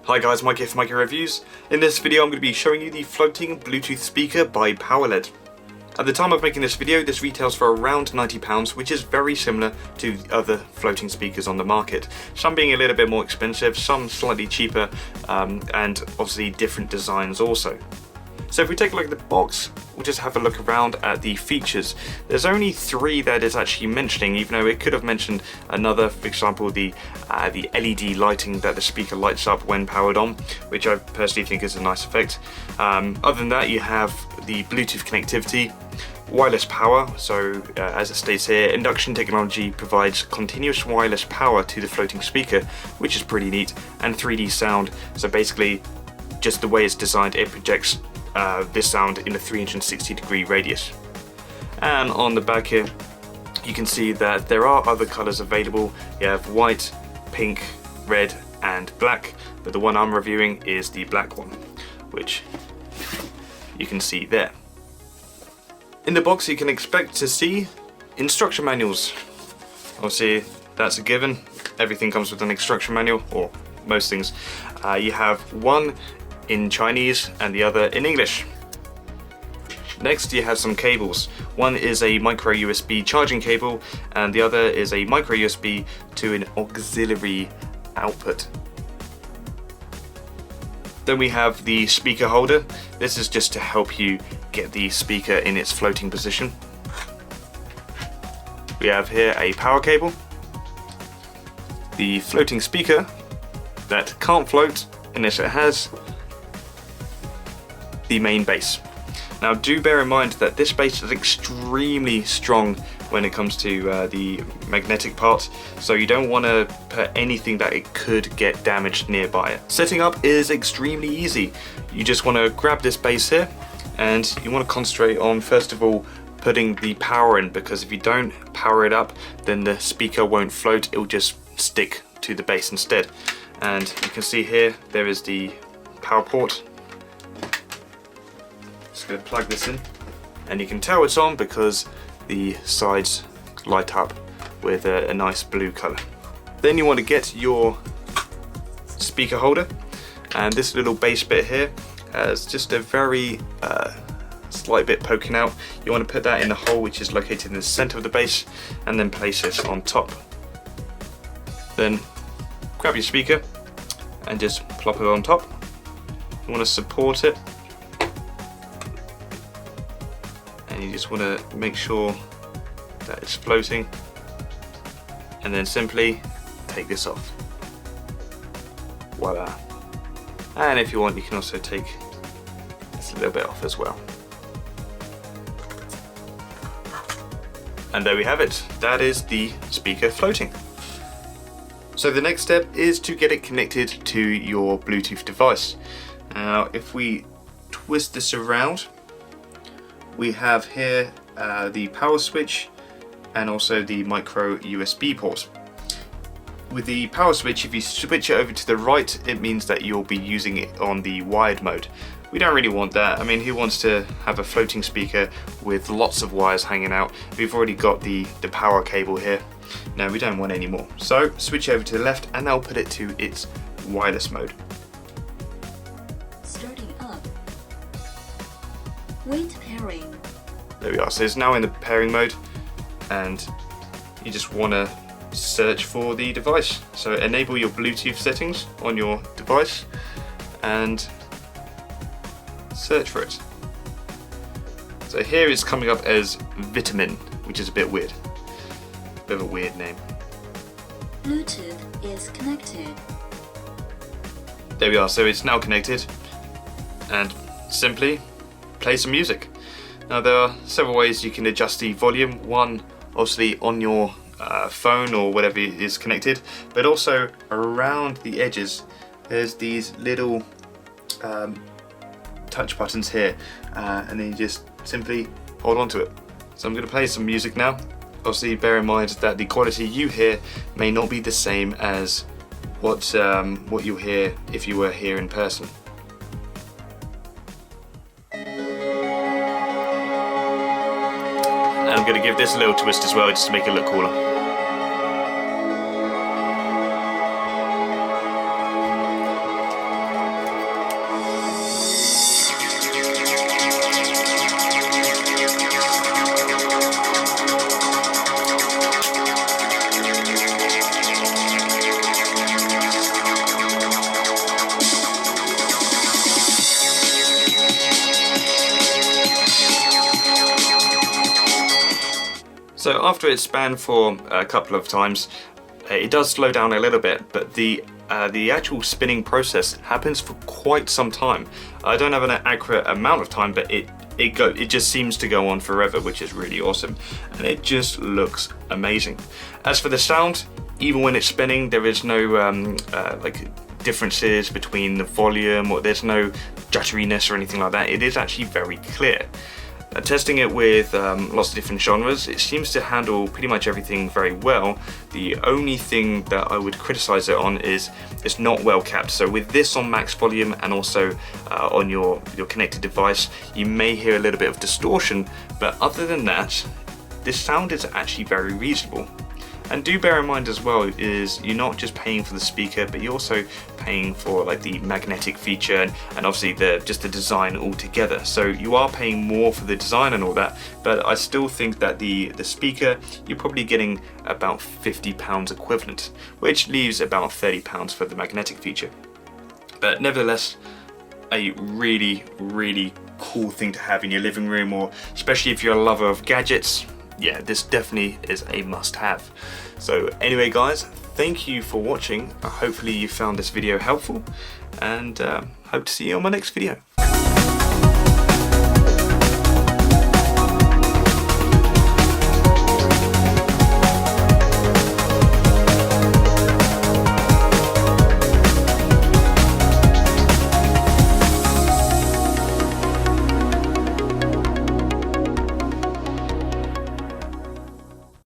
Hi guys, Mike here from MyKeyReviews. In this video I'm going to be showing you the floating Bluetooth speaker by PowerLead. At the time of making this video, this retails for around £90, which is very similar to the other floating speakers on the market. Some being a little bit more expensive, some slightly cheaper, and obviously different designs also. So if we take a look at the box, we'll just have a look around at the features. There's only 3 that it's actually mentioning, even though it could have mentioned another, for example the LED lighting that the speaker lights up when powered on, which I personally think is a nice effect. Other than that, you have the Bluetooth connectivity, wireless power, so as it states here, induction technology provides continuous wireless power to the floating speaker, which is pretty neat, and 3D sound, so basically just the way it's designed, it projects this sound in a 360-degree radius. And on the back here you can see that there are other colours available. You have white, pink, red and black, but the one I'm reviewing is the black one, which you can see there. In the box you can expect to see instruction manuals. Obviously that's a given, everything comes with an instruction manual, or most things. You have one in Chinese and the other in English. Next you have some cables. One is a micro USB charging cable and the other is a micro USB to an auxiliary output. Then we have the speaker holder. This is just to help you get the speaker in its floating position. We have here a power cable, the floating speaker that can't float unless it has the main base. Now do bear in mind that this base is extremely strong when it comes to the magnetic part, so you don't want to put anything that it could get damaged nearby it. Setting up is extremely easy. You just want to grab this base here and you want to concentrate on, first of all, putting the power in, because if you don't power it up then the speaker won't float, it will just stick to the base instead. And you can see here there is the power port. Just going to plug this in and you can tell it's on because the sides light up with a nice blue colour. Then you want to get your speaker holder, and this little base bit here has just a very slight bit poking out. You want to put that in the hole which is located in the centre of the base and then place this on top. Then grab your speaker and just plop it on top. You want to support it and you just want to make sure that it's floating, and then simply take this off. Voila. And if you want you can also take this a little bit off as well. And there we have it. That is the speaker floating. So the next step is to get it connected to your Bluetooth device. Now if we twist this around, we have here the power switch and also the micro USB port. With the power switch, if you switch it over to the right, it means that you'll be using it on the wired mode. We don't really want that. I mean, who wants to have a floating speaker with lots of wires hanging out? We've already got the power cable here. No, we don't want any more. So switch over to the left and that'll put it to its wireless mode. Starting up. Wait pairing. There we are. So it's now in the pairing mode and you just want to search for the device. So enable your Bluetooth settings on your device and search for it. So here it's coming up as Vitamin, which is a bit weird. Bit of a weird name. Bluetooth is connected. There we are, so it's now connected, and simply play some music. Now there are several ways you can adjust the volume. One, obviously on your phone or whatever is connected, but also around the edges there's these little touch buttons here, and then you just simply hold on to it. So I'm going to play some music now. Obviously bear in mind that the quality you hear may not be the same as what you'll hear if you were here in person. And I'm going to give this a little twist as well just to make it look cooler. So after it's spanned for a couple of times, it does slow down a little bit, but the actual spinning process happens for quite some time. I don't have an accurate amount of time, but it just seems to go on forever, which is really awesome, and it just looks amazing. As for the sound, even when it's spinning, there is no like differences between the volume, or there's no jutteriness or anything like that. It is actually very clear. Testing it with lots of different genres, it seems to handle pretty much everything very well. The only thing that I would criticize it on is it's not well capped. So with this on max volume and also on your connected device, you may hear a little bit of distortion, but other than that, this sound is actually very reasonable. And do bear in mind as well is you're not just paying for the speaker, but you're also paying for like the magnetic feature and obviously just the design altogether. So you are paying more for the design and all that, but I still think that the speaker, you're probably getting about £50 equivalent, which leaves about £30 for the magnetic feature. But nevertheless, a really, really cool thing to have in your living room, or especially if you're a lover of gadgets. Yeah, this definitely is a must-have. So anyway guys, thank you for watching. Hopefully you found this video helpful, and hope to see you on my next video.